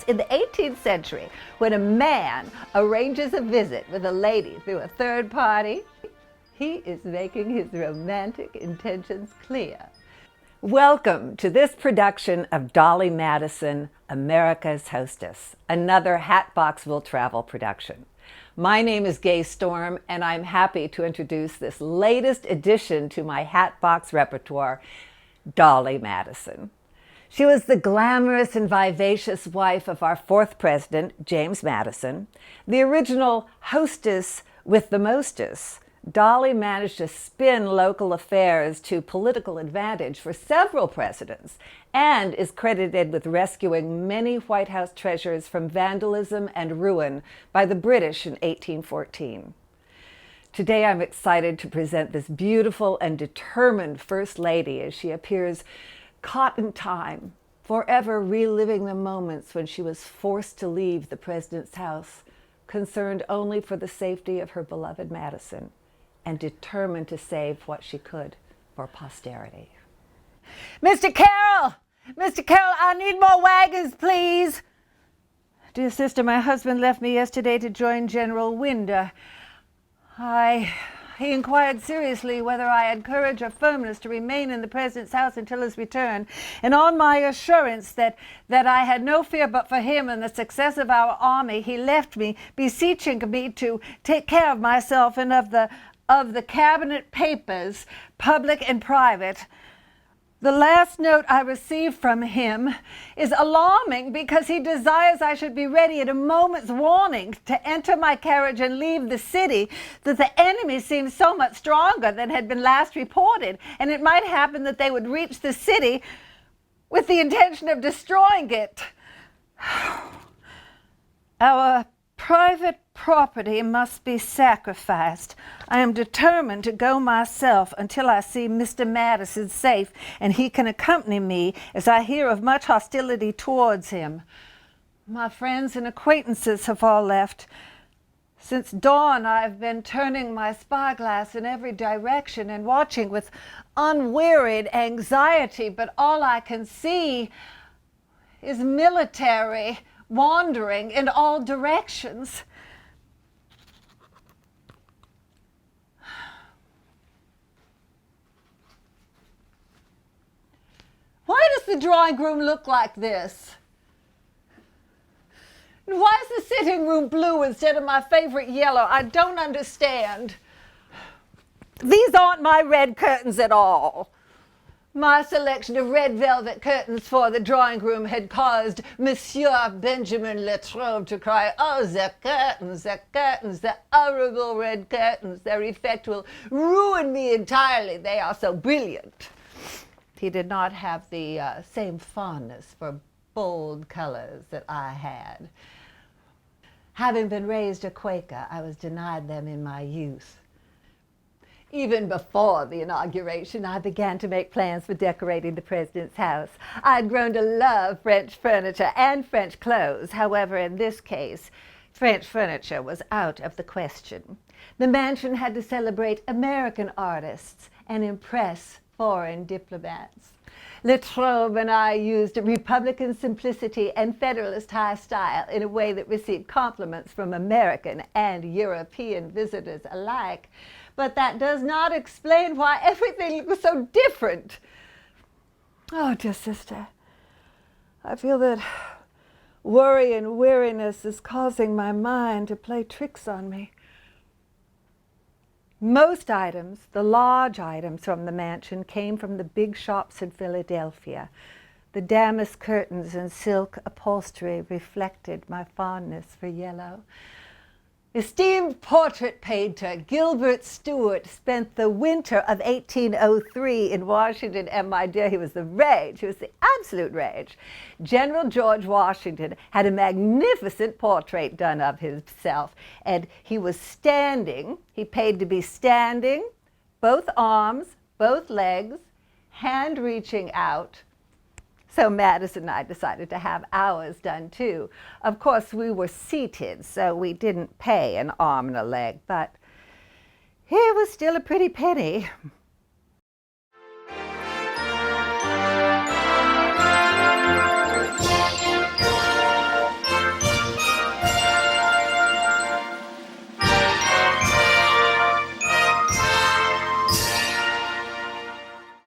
in the 18th century, when a man arranges a visit with a lady through a third party, he is making his romantic intentions clear. Welcome to this production of Dolley Madison, America's Hostess, another Hatbox Will Travel production. My name is Gay Storm, and I'm happy to introduce this latest addition to my Hatbox repertoire, Dolley Madison. She was the glamorous and vivacious wife of our fourth president, James Madison. The original hostess with the mostest, Dolley managed to spin local affairs to political advantage for several presidents and is credited with rescuing many White House treasures from vandalism and ruin by the British in 1814. Today I'm excited to present this beautiful and determined First Lady as she appears caught in time, forever reliving the moments when she was forced to leave the president's house, concerned only for the safety of her beloved Madison, and determined to save what she could for posterity. Mr. Carroll! Mr. Carroll, I need more wagons, please. Dear sister, my husband left me yesterday to join General Winder. He inquired seriously whether I had courage or firmness to remain in the president's house until his return, and on my assurance that I had no fear but for him and the success of our army, he left me, beseeching me to take care of myself and of the cabinet papers, public and private. The last note I received from him is alarming because he desires I should be ready at a moment's warning to enter my carriage and leave the city, that the enemy seems so much stronger than had been last reported, and it might happen that they would reach the city with the intention of destroying it. Our private property must be sacrificed. I am determined to go myself until I see Mr. Madison safe, and he can accompany me, as I hear of much hostility towards him. My friends and acquaintances have all left. Since dawn, I've been turning my spyglass in every direction and watching with unwearied anxiety, but all I can see is military wandering in all directions. Why does the drawing room look like this? And why is the sitting room blue instead of my favorite yellow? I don't understand. These aren't my red curtains at all. My selection of red velvet curtains for the drawing room had caused Monsieur Benjamin Latrobe to cry, "Oh, the curtains, the horrible red curtains, their effect will ruin me entirely. They are so brilliant." He did not have the same fondness for bold colors that I had. Having been raised a Quaker, I was denied them in my youth. Even before the inauguration, I began to make plans for decorating the president's house. I had grown to love French furniture and French clothes. However, in this case, French furniture was out of the question. The mansion had to celebrate American artists and impress foreign diplomats. Latrobe and I used Republican simplicity and Federalist high style in a way that received compliments from American and European visitors alike. But that does not explain why everything was so different. Oh, dear sister, I feel that worry and weariness is causing my mind to play tricks on me. Most items, the large items from the mansion, came from the big shops in Philadelphia. The damask curtains and silk upholstery reflected my fondness for yellow. Esteemed portrait painter Gilbert Stuart spent the winter of 1803 in Washington, and my dear, he was the rage. He was the absolute rage. General George Washington had a magnificent portrait done of himself, and he was standing. He paid to be standing, both arms, both legs, hand reaching out. So Madison and I decided to have ours done too. Of course, we were seated, so we didn't pay an arm and a leg, but it was still a pretty penny.